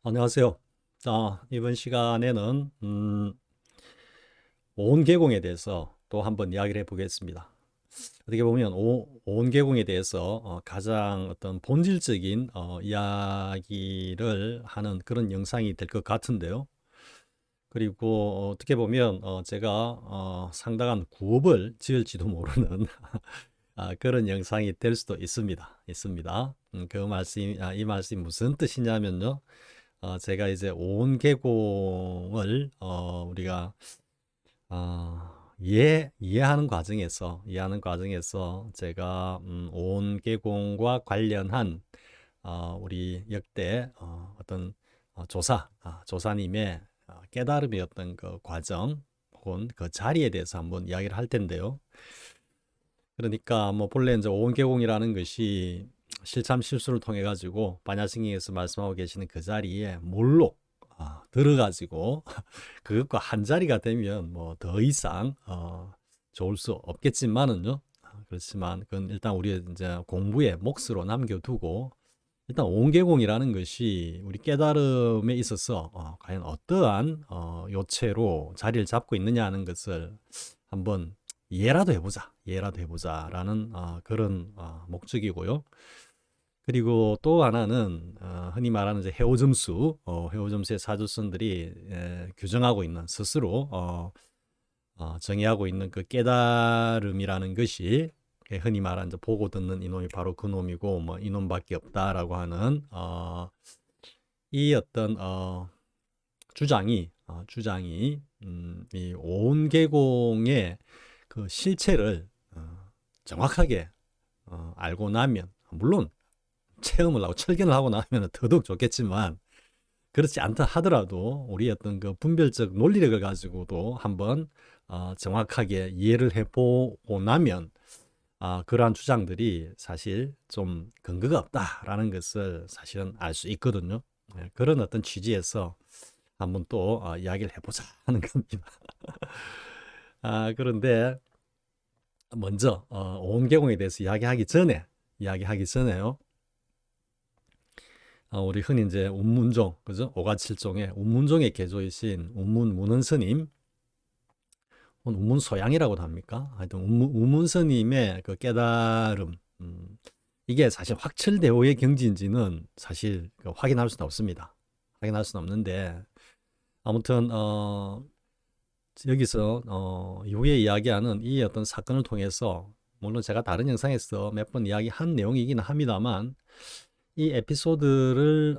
안녕하세요. 이번 시간에는 온개공에 대해서 또 한번 이야기를 해보겠습니다. 어떻게 보면 온개공에 대해서 가장 어떤 본질적인 이야기를 하는 그런 영상이 될 것 같은데요. 그리고 어떻게 보면 제가 상당한 구업을 지을지도 모르는 그런 영상이 될 수도 있습니다. 이 말씀이 무슨 뜻이냐면요. 제가 이제 온개공을 우리가 이해하는 과정에서 제가 온개공과 관련한 우리 역대 어떤 조사님의 깨달음이었던 그 과정 혹은 그 자리에 대해서 한번 이야기를 할 텐데요. 그러니까 뭐 본래 이제 온개공이라는 것이 실참 실수를 통해 가지고 반야신경에서 말씀하고 계시는 그 자리에 몰록 들어가지고 그것과 한 자리가 되면 뭐 더 이상 좋을 수 없겠지만은요. 그렇지만 그건 일단 우리의 이제 공부의 몫으로 남겨두고 일단 온개공이라는 것이 우리 깨달음에 있어서 과연 어떠한 요체로 자리를 잡고 있느냐 하는 것을 한번 이해라도 해보자라는 그런 목적이고요. 그리고 또 하나는 흔히 말하는 이제 해오점수의 사주선들이 규정하고 있는 스스로 정의하고 있는 그 깨달음이라는 것이 흔히 말하는 이제 보고 듣는 이놈이 바로 그 놈이고 뭐 이놈밖에 없다라고 하는 이 어떤 주장이 이 온계공의 그 실체를 정확하게 알고 나면 물론 체험을 하고 철견을 하고 나면 더더욱 좋겠지만 그렇지 않다 하더라도 우리 어떤 그 분별적 논리력을 가지고도 한번 정확하게 이해를 해보고 나면 그러한 주장들이 사실 좀 근거가 없다라는 것을 사실은 알 수 있거든요. 그런 어떤 취지에서 한번 또 이야기를 해보자 하는 겁니다. 그런데 먼저 온개공에 대해서 이야기하기 전에요. 우리 흔히 이제 운문종, 그죠? 오가칠종의 운문종의 개조이신 운문문은 스님, 운문소양이라고도 합니까? 하여튼 운문 스님의 그 깨달음, 이게 사실 확철대오의 경지인지는 사실 확인할 수는 없습니다. 확인할 수는 없는데 아무튼 여기서 이후에 이야기하는 이 어떤 사건을 통해서 물론 제가 다른 영상에서 몇 번 이야기한 내용이긴 합니다만 이 에피소드를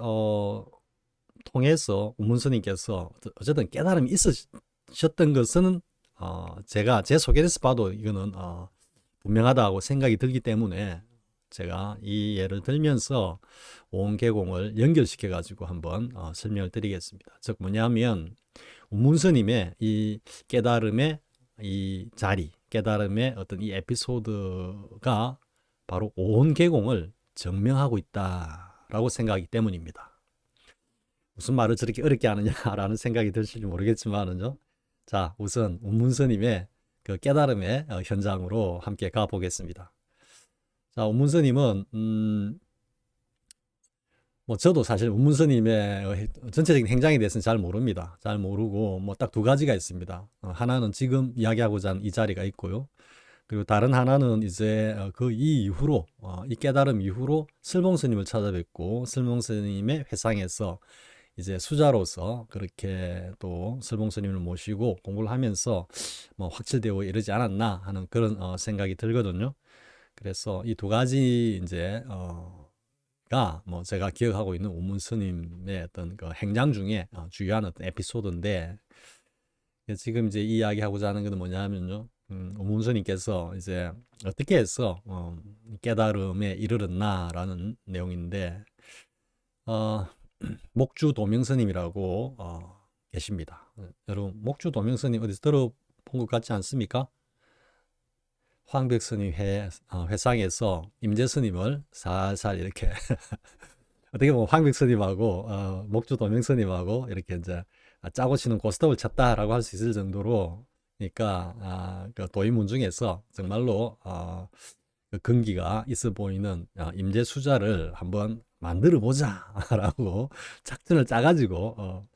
통해서 우문스님께서 어쨌든 깨달음이 있으셨던 것은 제가 제 소개에서 봐도 이거는 분명하다고 생각이 들기 때문에 제가 이 예를 들면서 온개공을 연결시켜 가지고 한번 설명을 드리겠습니다. 즉 뭐냐면 우문스님의 이 깨달음의 이 자리, 깨달음의 어떤 이 에피소드가 바로 온개공을 증명하고 있다라고 생각하기 때문입니다. 무슨 말을 저렇게 어렵게 하느냐라는 생각이 드실지 모르겠지만은요. 자, 우선 운문스님의 그 깨달음의 현장으로 함께 가보겠습니다. 자, 운문스님은 뭐 저도 사실 운문스님의 전체적인 행장에 대해서는 잘 모릅니다. 잘 모르고 뭐 딱 두 가지가 있습니다. 하나는 지금 이야기하고자 하는 이 자리가 있고요. 그리고 다른 하나는 이제 그 이후로 이 깨달음 이후로 슬봉스님을 찾아뵙고 슬봉스님의 회상에서 이제 수자로서 그렇게 또 슬봉스님을 모시고 공부를 하면서 뭐 확철되어 이르지 않았나 하는 그런 생각이 들거든요. 그래서 이 두 가지 이제 뭐 제가 기억하고 있는 우문스님의 어떤 그 행장 중에 주요한 어떤 에피소드인데 지금 이제 이야기하고자 하는 것은 뭐냐면요. 우문스님께서 이제 어떻게 해서 깨달음에 이르렀나라는 내용인데 목주 도명스님이라고 계십니다. 여러분 목주 도명스님 어디서 들어본 것 같지 않습니까? 황백스님 회상에서 임재스님을 살살 이렇게 어떻게 보면 황백스님하고 목주 도명스님하고 이렇게 이제 짜고 치는 고스톱을 쳤다라고 할 수 있을 정도로 그러니까 그 도인문 중에서 정말로 그 근기가 있어 보이는 임재수자를 한번 만들어 보자 라고 작전을 짜가지고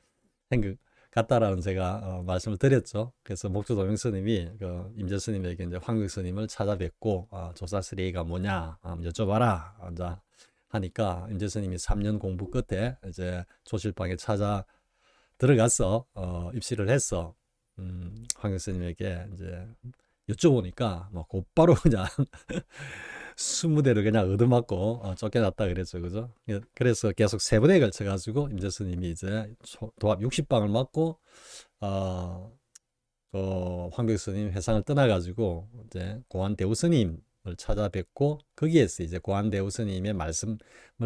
생각 같다라는 제가 말씀을 드렸죠. 그래서 목주 도명 스님이 그 임재 스님에게 이제 황경 스님을 찾아뵙고 조사 스레이가 뭐냐 여쭤봐라 이제 하니까 임재 스님이 3년 공부 끝에 이제 조실방에 찾아 들어가서 입시를 했어. 황경 스님에게 이제 여쭤보니까 뭐 곧바로 그냥 20대를 그냥 얻어맞고 쫓겨났다 그랬죠. 그죠? 그래서 계속 3번에 걸쳐가지고 임재 스님이 이제 도합 60방을 맞고 황경 스님 회상을 떠나가지고 이제 고안 대우 스님을 찾아뵙고 거기에서 이제 고안 대우 스님의 말씀을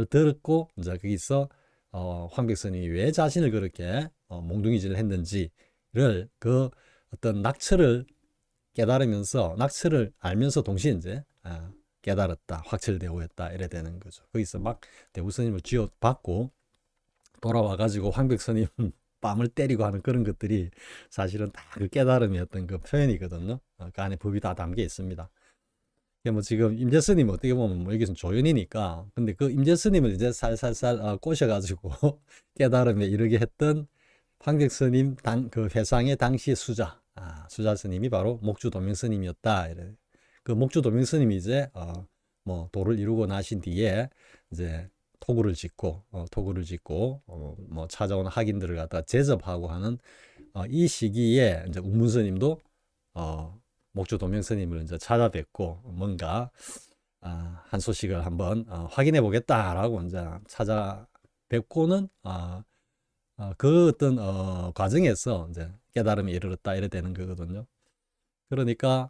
듣고 이제 거기서 황경 스님이 왜 자신을 그렇게 몽둥이질을 했는지를 그 어떤 낙처를 깨달으면서 낙처를 알면서 동시에 이제 깨달았다, 확철대오했다 이래 되는 거죠. 거기서 막 대우 스님을 쥐어받고 돌아와가지고 황백 스님 뺨을 때리고 하는 그런 것들이 사실은 다 그 깨달음이었던 그 표현이거든요. 그 안에 법이 다 담겨 있습니다. 뭐 지금 임재 스님 어떻게 보면 뭐 여기서 조연이니까 근데 그 임재 스님을 이제 살살살 꼬셔가지고 깨달음에 이르게 했던 황백 스님 그 회상의 당시 수자 수자 스님이 바로 목주 도명 스님이었다. 이래. 그 목주 도명 스님이 이제 뭐 도를 이루고 나신 뒤에 이제 토구를 짓고 뭐 찾아오는 학인들을 갖다 제접하고 하는 이 시기에 이제 우문 스님도 목주 도명 스님을 이제 찾아뵙고 뭔가 한 소식을 한번 확인해 보겠다라고 이제 찾아뵙고는 그 어떤 과정에서 이제 깨달음이 이르렀다 이래 되는 거거든요. 그러니까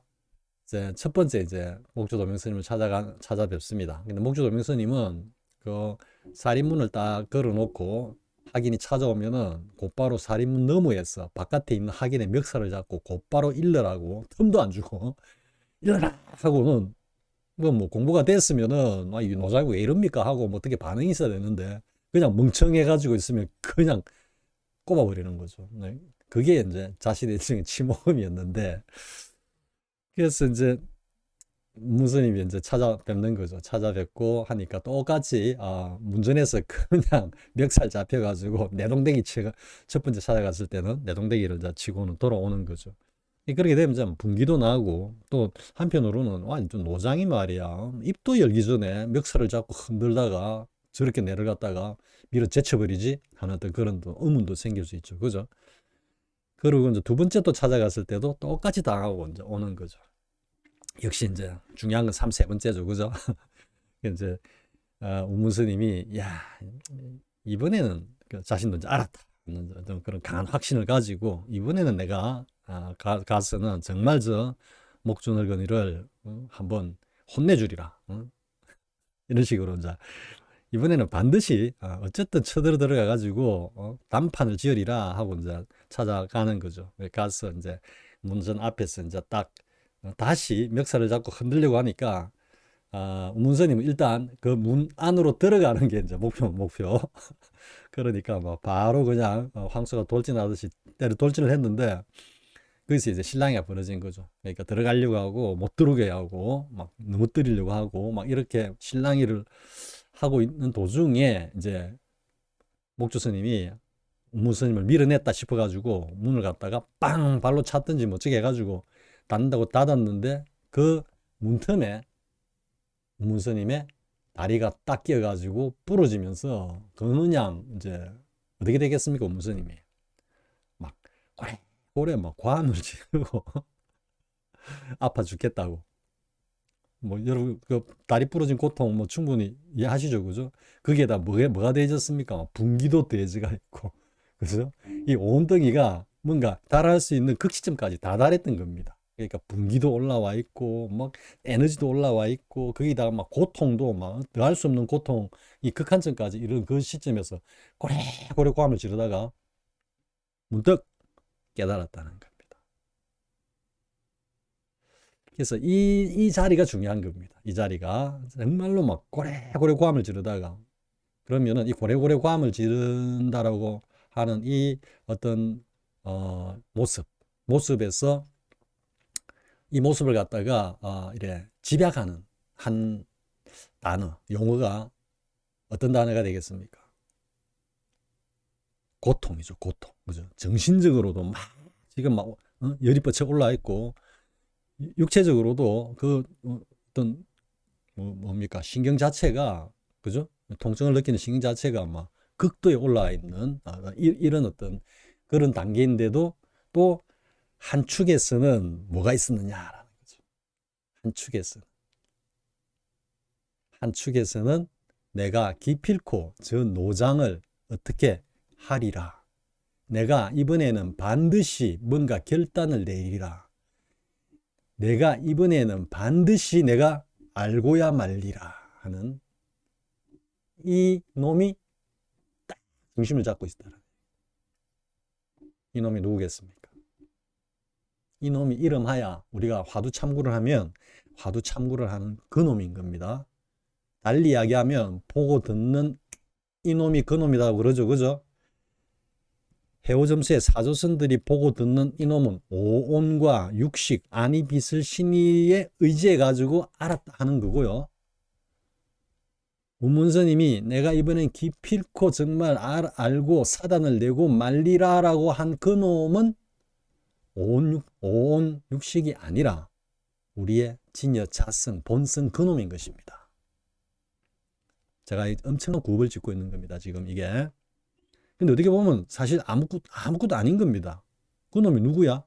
이제 첫 번째 이제 목주 도명 스님을 찾아뵙습니다. 근데 목주 도명 스님은 그 살인문을 딱 걸어놓고 학인이 찾아오면은 곧바로 살인문 너머에서 바깥에 있는 학인의 멱살을 잡고 곧바로 일러라고 틈도 안 주고 일러라 하고는 뭐 공부가 됐으면은 이 노자기 왜 이럽니까 하고 뭐 어떻게 반응이 있어야 되는데 그냥 멍청해가지고 있으면 그냥 꼽아버리는 거죠. 네. 그게 이제 자신의 일종의 침묵음이었는데 그래서 이제 무스님이 이제 찾아뵙는 거죠. 찾아뵙고 하니까 똑같이 문전에서 그냥 멱살 잡혀가지고 내동댕이 첫 번째 찾아갔을 때는 내동댕이를 이제 치고는 돌아오는 거죠. 그렇게 되면 이제 분기도 나고 또 한편으로는 좀 노장이 말이야 입도 열기 전에 멱살을 잡고 흔들다가 저렇게 내려갔다가 밀어 제쳐버리지 하는 어떤 그런 또 의문도 생길 수 있죠. 그죠? 그리고 이제 두 번째 또 찾아갔을 때도 똑같이 당하고 이제 오는 거죠. 역시 이제 중요한 건 세 번째죠. 그죠? 이제 우문 스님이 야 이번에는 자신도 이제 알았다. 좀 그런 강한 확신을 가지고 이번에는 내가 가서는 정말 저 목주늙은이를 한번 혼내주리라. 이런 식으로 이제 이번에는 반드시 어쨌든 쳐들어 들어가 가지고 단판을 지으리라 하고 이제 찾아가는 거죠. 가서 이제 문전 앞에서 이제 딱 다시 멱살을 잡고 흔들려고 하니까 우문스님은 일단 그 문 안으로 들어가는 게 이제 목표. 그러니까 뭐 바로 그냥 황소가 돌진하듯이 때려 돌진을 했는데 거기서 이제 실랑이가 벌어진 거죠. 그러니까 들어가려고 하고 못 들어오게 하고 막 넘어뜨리려고 하고 막 이렇게 실랑이를 하고 있는 도중에 이제 목주 스님이 우문 스님을 밀어냈다 싶어가지고 문을 갖다가 빵 발로 찼든지 멋지게 해가지고 닫는다고 닫았는데 그 문틈에 우문 스님의 다리가 딱 끼어가지고 부러지면서 그냥 이제 어떻게 되겠습니까? 우문 스님이 막 고래 막 과음을 지르고 아파 죽겠다고. 뭐 여러분 그 다리 부러진 고통 뭐 충분히 이해하시죠, 그죠? 그게 다 뭐가 되어졌습니까? 분기도 돼지가 있고, 그죠? 이 온덩이가 뭔가 달할 수 있는 극시점까지 다 달했던 겁니다. 그러니까 분기도 올라와 있고, 막 에너지도 올라와 있고, 거기다가 막 고통도 막 더할 수 없는 고통, 이 극한점까지 이런 그 시점에서 고래고래 고함을 지르다가 문득 깨달았다는 겁니다. 그래서 이 자리가 중요한 겁니다. 이 자리가 정말로 막 고래고래 고함을 지르다가 그러면은 이 고래고래 고함을 지른다라고 하는 이 어떤 모습에서 이 모습을 갖다가 이래 집약하는 한 단어 용어가 어떤 단어가 되겠습니까? 고통이죠, 고통. 그죠? 정신적으로도 막 지금 막 열이 뻗쳐 올라 있고 육체적으로도 그 어떤 뭡니까? 신경 자체가 그죠? 통증을 느끼는 신경 자체가 막 극도에 올라 있는 이런 어떤 그런 단계인데도 또 한 축에서는 뭐가 있었느냐라는 거죠. 한 축에서는 내가 기필코 저 노장을 어떻게 하리라. 내가 이번에는 반드시 뭔가 결단을 내리라. 내가 이번에는 반드시 내가 알고야 말리라 하는 이 놈이 딱 중심을 잡고 있다. 이 놈이 누구겠습니까? 이 놈이 이름하야 우리가 화두 참고를 하면 화두 참고를 하는 그 놈인 겁니다. 달리 이야기하면 보고 듣는 이 놈이 그 놈이라고 그러죠. 그죠? 해오점수의 사조선들이 보고 듣는 이놈은 오온과 육식, 아니 빛을 신의에 의지해 가지고 알았다 하는 거고요. 우문스님이 내가 이번엔 기필코 정말 알고 사단을 내고 말리라 라고 한 그 놈은 오온 육식이 아니라 우리의 진여 자성 본성 그 놈인 것입니다. 제가 엄청난 구업을 짓고 있는 겁니다. 지금 이게. 근데 어떻게 보면 사실 아무것도 아닌 겁니다. 그 놈이 누구야?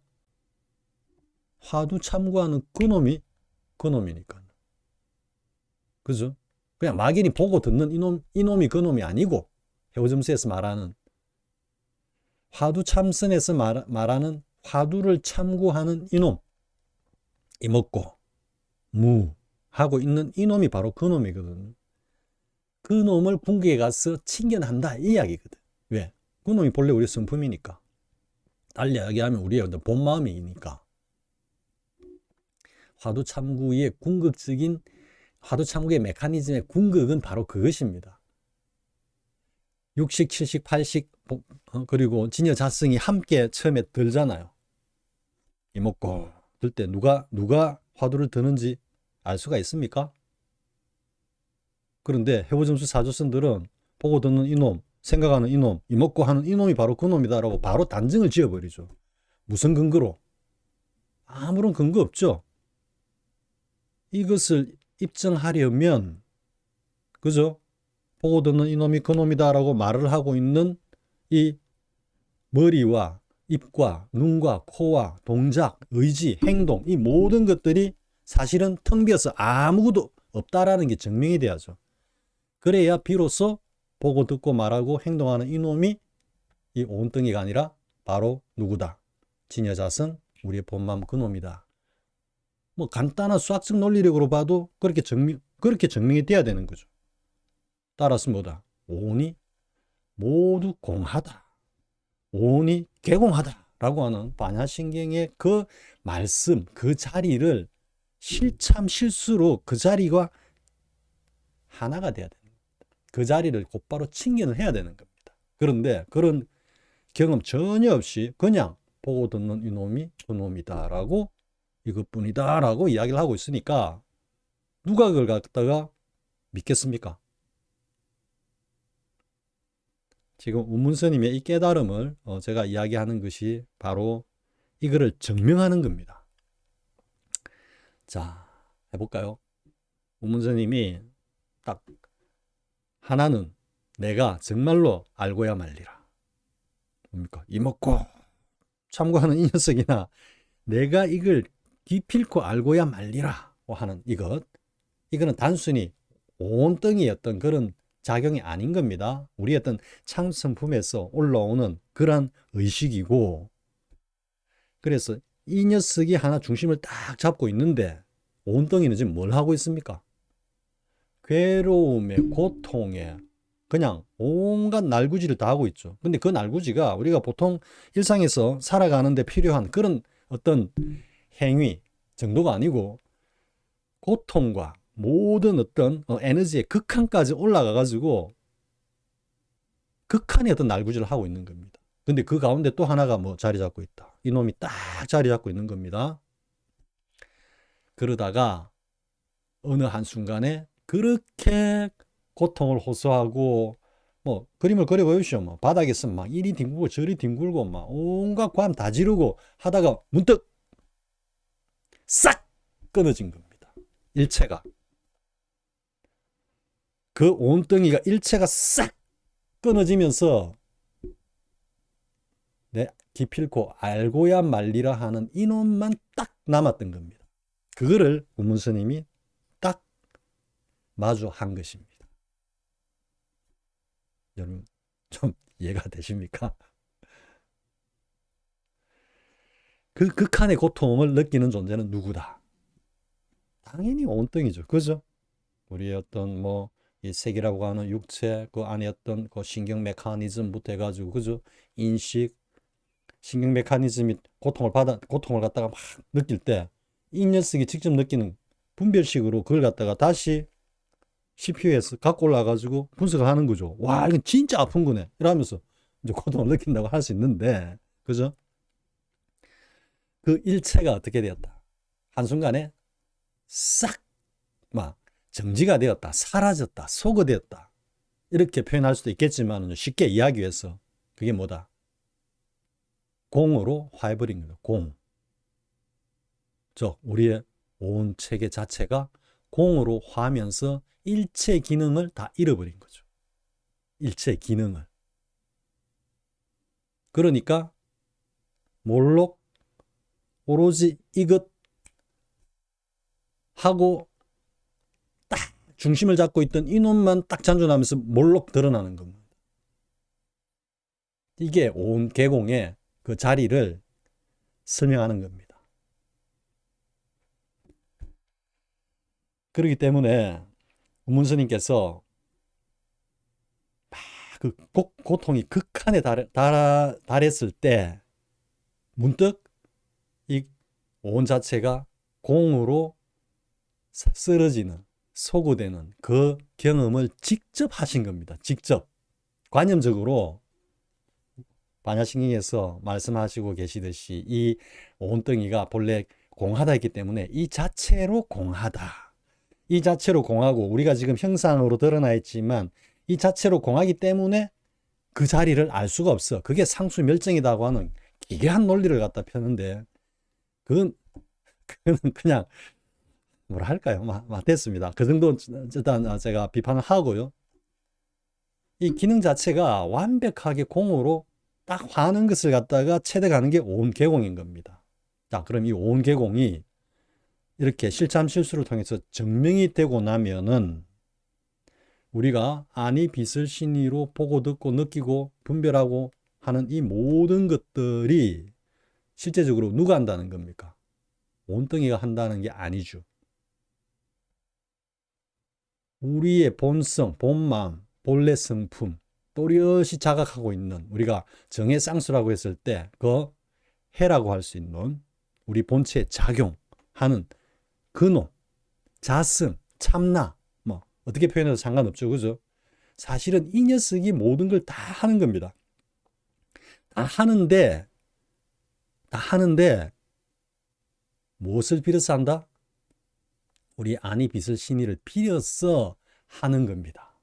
화두 참고하는 그 놈이니까. 그죠? 그냥 막연히 보고 듣는 이놈이 그 놈이 아니고 해오점수에서 말하는 화두 참선에서 말하는 화두를 참고하는 이놈, 이먹고 무 하고 있는 이놈이 바로 그 놈이거든요. 그 놈을 궁극에 가서 칭견한다 이 이야기거든. 왜? 그 놈이 본래 우리 성품이니까. 달리 이야기하면 우리의 어떤 본 마음이니까. 화두 참구의 궁극적인 화두 참구의 메커니즘의 궁극은 바로 그것입니다. 육식, 칠식, 팔식 그리고 진여 자성이 함께 처음에 들잖아요. 이먹고 들 때 누가 화두를 드는지 알 수가 있습니까? 그런데 해오점수 사조선들은 보고 듣는 이놈, 생각하는 이놈, 이먹고 하는 이놈이 바로 그 놈이다라고 바로 단정을 지어버리죠. 무슨 근거로? 아무런 근거 없죠. 이것을 입증하려면 그죠? 보고 듣는 이놈이 그 놈이다라고 말을 하고 있는 이 머리와 입과 눈과 코와 동작, 의지, 행동 이 모든 것들이 사실은 텅 비어서 아무것도 없다라는 게 증명이 돼야죠. 그래야 비로소 보고 듣고 말하고 행동하는 이놈이 이 온덩이가 아니라 바로 누구다? 진여자성 우리의 본마음 그놈이다. 뭐 간단한 수학적 논리력으로 봐도 그렇게 증명이 돼야 되는 거죠. 따라서 뭐다? 오온이 모두 공하다. 오온이 개공하다. 라고 하는 반야신경의 그 말씀, 그 자리를 실수로 그 자리가 하나가 돼야 되는 겁니다. 그 자리를 곧바로 칭견을 해야 되는 겁니다. 그런데 그런 경험 전혀 없이 그냥 보고 듣는 이놈이 그놈이다라고 이것뿐이다라고 이야기를 하고 있으니까 누가 그걸 갖다가 믿겠습니까? 지금 우문스님의 이 깨달음을 제가 이야기하는 것이 바로 이거를 증명하는 겁니다. 자, 해볼까요? 우문스님이 딱 하나는 내가 정말로 알고야 말리라. 뭡니까? 이먹고 참고하는 이 녀석이나 내가 이걸 기필코 알고야 말리라 하는 이거는 단순히 온덩이의 어떤 그런 작용이 아닌 겁니다. 우리 어떤 참선품에서 올라오는 그런 의식이고, 그래서 이 녀석이 하나 중심을 딱 잡고 있는데 온덩이는 지금 뭘 하고 있습니까? 괴로움에 고통에 그냥 온갖 날구지를 다 하고 있죠. 근데 그 날구지가 우리가 보통 일상에서 살아가는데 필요한 그런 어떤 행위 정도가 아니고 고통과 모든 어떤 에너지의 극한까지 올라가 가지고 극한의 어떤 날구지를 하고 있는 겁니다. 근데 그 가운데 또 하나가 뭐 자리 잡고 있다. 이놈이 딱 자리 잡고 있는 겁니다. 그러다가 어느 한순간에 그렇게 고통을 호소하고 뭐 그림을 그려 보십시오. 뭐 바닥에서 막 이리 뒹굴고 저리 뒹굴고 막 온갖 관 다 지르고 하다가 문득 싹 끊어진 겁니다. 일체가. 그 온덩이가 일체가 싹 끊어지면서 내 기필코 알고야 말리라 하는 이놈만 딱 남았던 겁니다. 그거를 우문스님이 딱 마주한 것입니다. 여러분 좀 이해가 되십니까? 그 극한의 고통을 느끼는 존재는 누구다? 당연히 온덩이죠. 그죠? 우리의 어떤 뭐 이 색이라고 하는 육체 그 안에 어떤 그 신경 메커니즘부터 해가지고 그죠? 인식 신경 메커니즘이 고통을 갖다가 막 느낄 때 이 녀석이 직접 느끼는 분별식으로 그걸 갖다가 다시 CPU에서 갖고 올라가지고 분석을 하는 거죠. 와, 이건 진짜 아픈 거네. 이러면서 이제 고통을 느낀다고 할 수 있는데, 그죠? 그 일체가 어떻게 되었다? 한순간에 싹, 막, 정지가 되었다. 사라졌다. 소거되었다. 이렇게 표현할 수도 있겠지만, 쉽게 이야기 해서, 그게 뭐다? 공으로 화해버린 거다. 공. 즉, 우리의 온 체계 자체가 공으로 화하면서 일체 기능을 다 잃어버린 거죠. 일체 기능을. 그러니까 몰록 오로지 이것 하고 딱 중심을 잡고 있던 이놈만 딱 잔존하면서 몰록 드러나는 겁니다. 이게 온 계공의 그 자리를 설명하는 겁니다. 그렇기 때문에 문스님께서 그 고통이 극한에 달했을 때 문득 이 온 자체가 공으로 쓰러지는 소구되는 그 경험을 직접 하신 겁니다. 직접 관념적으로 반야신경에서 말씀하시고 계시듯이 이 온덩이가 본래 공하다 했기 때문에 이 자체로 공하다. 이 자체로 공하고 우리가 지금 형상으로 드러나 있지만 이 자체로 공하기 때문에 그 자리를 알 수가 없어. 그게 상수멸정이라고 하는 기괴한 논리를 갖다 펴는데 그건 그냥 뭐라 할까요? 됐습니다. 그 정도 일단 제가 비판을 하고요. 이 기능 자체가 완벽하게 공으로 딱 화하는 것을 갖다가 체득하는 게 온계공인 겁니다. 자, 그럼 이 온계공이 이렇게 실참실수를 통해서 증명이 되고 나면은 우리가 아니 빛을 신의로 보고 듣고 느끼고 분별하고 하는 이 모든 것들이 실제적으로 누가 한다는 겁니까? 온덩이가 한다는 게 아니죠. 우리의 본성, 본마음, 본래 성품, 또렷이 자각하고 있는 우리가 정해쌍수라고 했을 때 그 해라고 할 수 있는 우리 본체에 작용하는 근원, 자성, 참나 뭐 어떻게 표현해도 상관없죠. 그죠? 사실은 이 녀석이 모든 걸 다 하는 겁니다. 다 하는데 무엇을 빌어서 한다? 우리 아니 빛을 신의를 빌어서 하는 겁니다.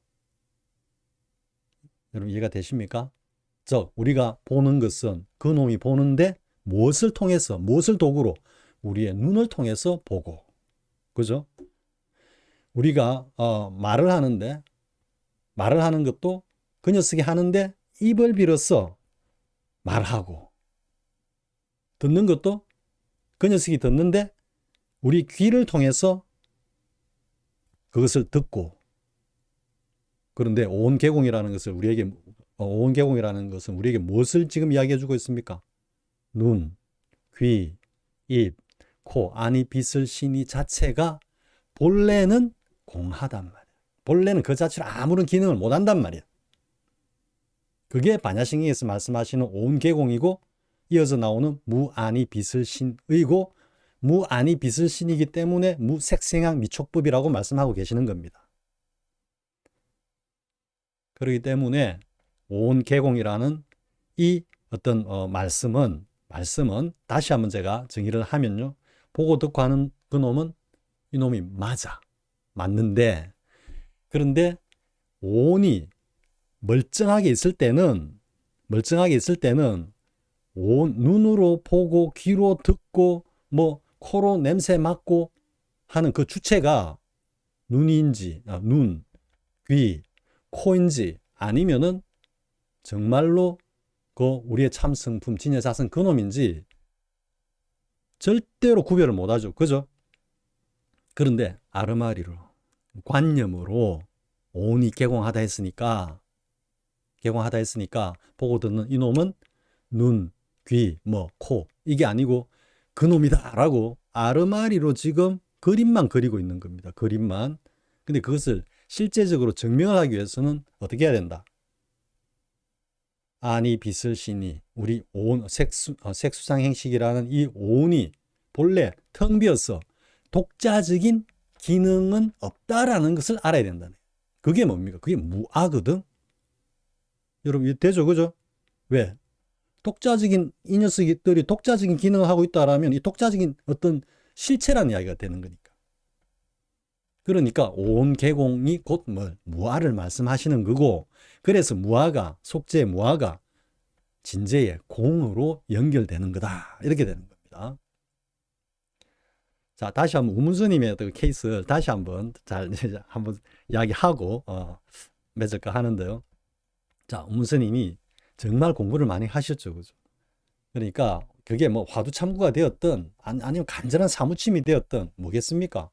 여러분 이해가 되십니까? 즉 우리가 보는 것은 그 놈이 보는데 무엇을 통해서 무엇을 도구로 우리의 눈을 통해서 보고 그죠? 우리가 말을 하는데 말을 하는 것도 그 녀석이 하는데 입을 빌어서 말하고 듣는 것도 그 녀석이 듣는데 우리 귀를 통해서 그것을 듣고 그런데 온계공이라는 것은 우리에게 무엇을 지금 이야기해 주고 있습니까? 눈, 귀, 입, 코, 아니 빛을 신이 자체가 본래는 공하단 말이야. 본래는 그 자체로 아무런 기능을 못 한단 말이야. 그게 반야신경에서 말씀하시는 온계공이고 이어서 나오는 무아니 빛을 신의고 무아니 빛을 신이기 때문에 무색생학 미촉법이라고 말씀하고 계시는 겁니다. 그렇기 때문에 온계공이라는 이 어떤 말씀은 다시 한번 제가 정의를 하면요. 보고 듣고 하는 그 놈은 이놈이 맞는데 그런데 오온이 멀쩡하게 있을 때는 눈으로 보고 귀로 듣고 뭐 코로 냄새 맡고 하는 그 주체가 눈인지 눈, 귀, 코인지 아니면은 정말로 그 우리의 참성품 진여자성 그놈인지 절대로 구별을 못하죠. 그죠? 그런데 아르마리로 관념으로 오온이 개공하다 했으니까 보고 듣는 이놈은 눈, 귀, 뭐 코 이게 아니고 그놈이다라고 아르마리로 지금 그림만 그리고 있는 겁니다. 그림만. 근데 그것을 실제적으로 증명을 하기 위해서는 어떻게 해야 된다? 아니 빛을 시니 우리 오온 색수상 행식이라는 이 오온이 본래 텅 비어서 독자적인 기능은 없다라는 것을 알아야 된다네. 그게 뭡니까? 그게 무아거든. 여러분 이해되죠? 그죠? 왜? 이 녀석들이 독자적인 기능을 하고 있다라면 이 독자적인 어떤 실체라는 이야기가 되는 거니까. 그러니까 오온 개공이 곧 무아를 말씀하시는 거고, 그래서 속죄의 무아가 진제의 공으로 연결되는 거다. 이렇게 되는 겁니다. 자, 다시 한번 우문스님의 그 케이스를 다시 한번 한번 이야기하고 맺을까 하는데요. 자, 우문스님이 정말 공부를 많이 하셨죠. 그죠? 그러니까 그게 뭐 화두참구가 되었든 아니면 간절한 사무침이 되었든 뭐겠습니까?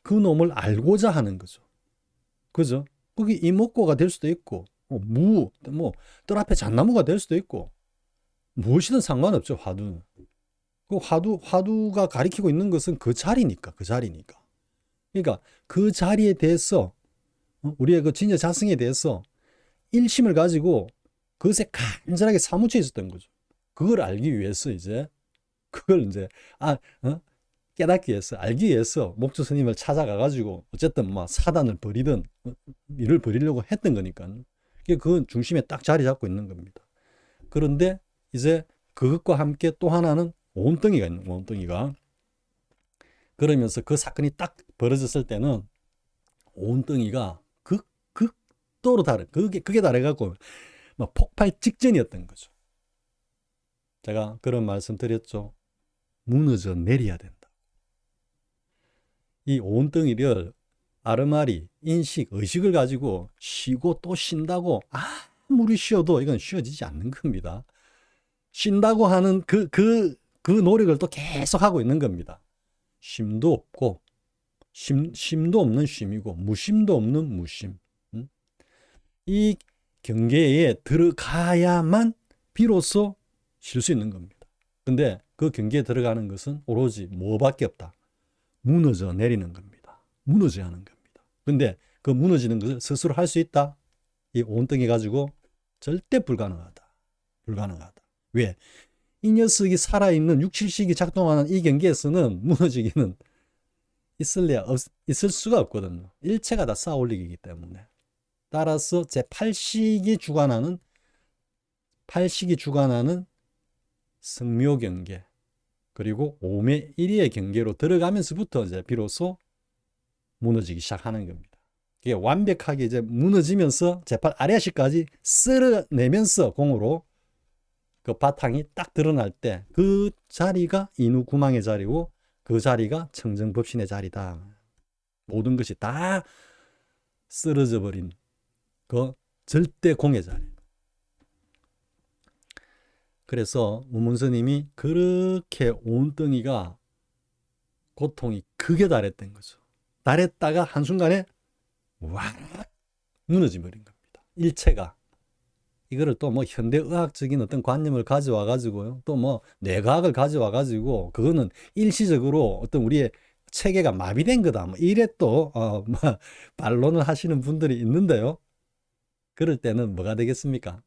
그 놈을 알고자 하는 거죠. 그죠? 그게 이목고가 될 수도 있고 뜰 앞에 잣나무가 될 수도 있고 무엇이든 상관없죠. 화두는. 그 화두가 가리키고 있는 것은 그 자리니까. 그러니까 그 자리에 대해서 우리의 그 진여 자성에 대해서 일심을 가지고 그것에 간절하게 사무쳐 있었던 거죠. 그걸 알기 위해서 깨닫기 위해서 알기 위해서 목주 스님을 찾아가 가지고 어쨌든 사단을 벌이든 일을 벌이려고 했던 거니까 그 중심에 딱 자리 잡고 있는 겁니다. 그런데 이제 그것과 함께 또 하나는 오온덩이가 있는 오온덩이가. 그러면서 그 사건이 딱 벌어졌을 때는 오온덩이가 극도로 그게 다르갖고 폭발 직전이었던 거죠. 제가 그런 말씀 드렸죠. 무너져 내려야 된다. 이 오온덩이를 아르마리, 인식, 의식을 가지고 쉬고 또 쉰다고 아무리 쉬어도 이건 쉬어지지 않는 겁니다. 쉰다고 하는 그 노력을 또 계속 하고 있는 겁니다. 쉼도 없고 쉼도 없는 쉼이고 무심도 없는 무심. 이 경계에 들어가야만 비로소 쉴 수 있는 겁니다. 근데 그 경계에 들어가는 것은 오로지 뭐밖에 없다. 무너져 내리는 겁니다. 무너져야 하는 겁니다. 근데 그 무너지는 것을 스스로 할 수 있다? 이 온덩이 가지고 절대 불가능하다. 왜? 이 녀석이 살아있는 6, 7식이 작동하는 이 경계에서는 무너지기는 있을 수가 없거든요. 일체가 다 쌓아 올리기 때문에. 따라서 제8식이 주관하는 성묘 경계 그리고 오매 1위의 경계로 들어가면서부터 이제 비로소 무너지기 시작하는 겁니다. 이게 완벽하게 이제 무너지면서 제8 아래식까지 쓸어내면서 공으로 그 바탕이 딱 드러날 때 그 자리가 인후구망의 자리고 그 자리가 청정법신의 자리다. 모든 것이 다 쓰러져 버린 그 절대 공의 자리. 그래서 우문스님이 그렇게 온덩이가 고통이 극에 달했던 거죠. 달했다가 한순간에 와 무너져 버린 겁니다. 일체가. 이거를 또 현대의학적인 어떤 관념을 가져와 가지고요. 또 뇌과학을 가져와 가지고 그거는 일시적으로 어떤 우리의 체계가 마비된 거다. 이래 또 반론을 하시는 분들이 있는데요. 그럴 때는 뭐가 되겠습니까?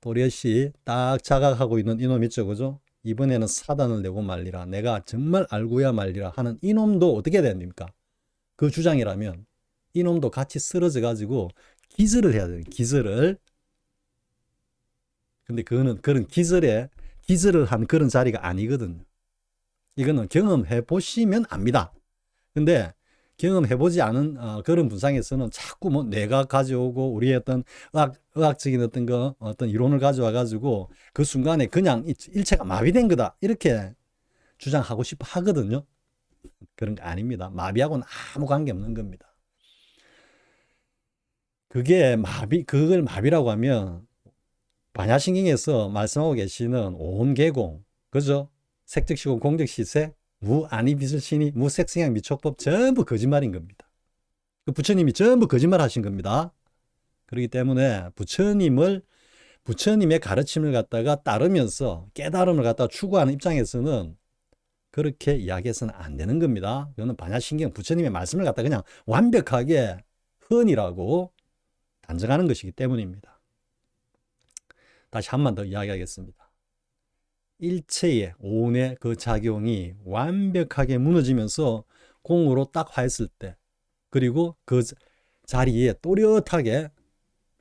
도리엇이 딱 자각하고 있는 이놈 있죠. 그죠? 이번에는 사단을 내고 말리라. 내가 정말 알고야 말리라 하는 이놈도 어떻게 해야 됩니까? 그 주장이라면 이놈도 같이 쓰러져 가지고 기절을 해야 돼요. 기절을. 근데 그거는 그런 기절을 한 그런 자리가 아니거든요. 이거는 경험해 보시면 압니다. 근데 경험해보지 않은 그런 분상에서는 자꾸 뭐 내가 가져오고 우리의 어떤 의학적인 어떤 어떤 이론을 가져와 가지고 그 순간에 그냥 일체가 마비된 거다 이렇게 주장하고 싶어 하거든요. 그런 거 아닙니다. 마비하고는 아무 관계 없는 겁니다. 그걸 마비라고 하면 반야신경에서 말씀하고 계시는 온개공, 그죠? 색즉시공, 공즉시색, 무아니비슬신이, 무색성향 미촉법 전부 거짓말인 겁니다. 그 부처님이 전부 거짓말 하신 겁니다. 그렇기 때문에 부처님의 가르침을 갖다가 따르면서 깨달음을 갖다가 추구하는 입장에서는 그렇게 이야기해서는 안 되는 겁니다. 이거는 반야신경 부처님의 말씀을 갖다가 그냥 완벽하게 헌이라고 단정하는 것이기 때문입니다. 다시 한 번 더 이야기하겠습니다. 일체의 오온의 그 작용이 완벽하게 무너지면서 공으로 딱 화했을 때, 그리고 그 자리에 또렷하게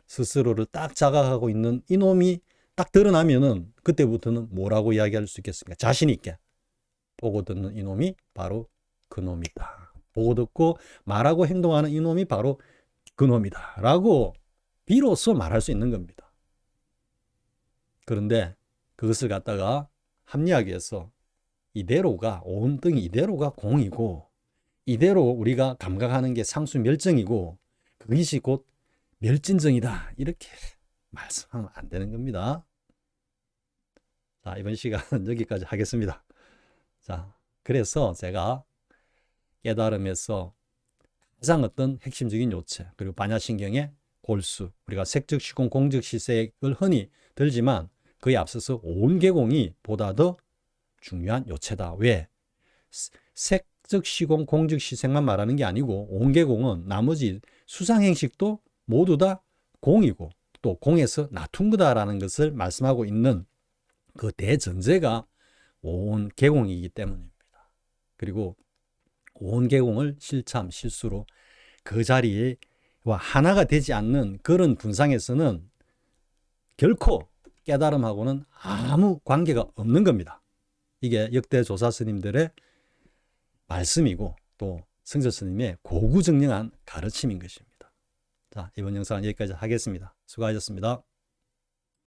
스스로를 딱 자각하고 있는 이놈이 딱 드러나면은 그때부터는 뭐라고 이야기할 수 있겠습니까? 자신 있게 보고 듣는 이놈이 바로 그놈이다. 보고 듣고 말하고 행동하는 이놈이 바로 그놈이다 라고 비로소 말할 수 있는 겁니다. 그런데 그것을 갖다가 합리하게 해서 이대로가 온등이 이대로가 공이고 이대로 우리가 감각하는 게 상수 멸정이고 그것이 곧 멸진정이다 이렇게 말씀하면 안 되는 겁니다. 자, 이번 시간은 여기까지 하겠습니다. 자, 그래서 제가 깨달음에서 가장 어떤 핵심적인 요체 그리고 반야신경의 골수, 우리가 색즉시공 공즉시색을 흔히 들지만 그에 앞서서 온개공이 보다 더 중요한 요체다. 왜? 색즉시공 공즉시색만 말하는 게 아니고 온개공은 나머지 수상행식도 모두 다 공이고 또 공에서 나툰 거다라는 것을 말씀하고 있는 그 대전제가 온개공이기 때문입니다. 그리고 온개공을 실참 실수로 그 자리와 하나가 되지 않는 그런 분상에서는 결코 깨달음하고는 아무 관계가 없는 겁니다. 이게 역대 조사 스님들의 말씀이고 또 성저 스님의 고구정령한 가르침인 것입니다. 자, 이번 영상은 여기까지 하겠습니다. 수고하셨습니다.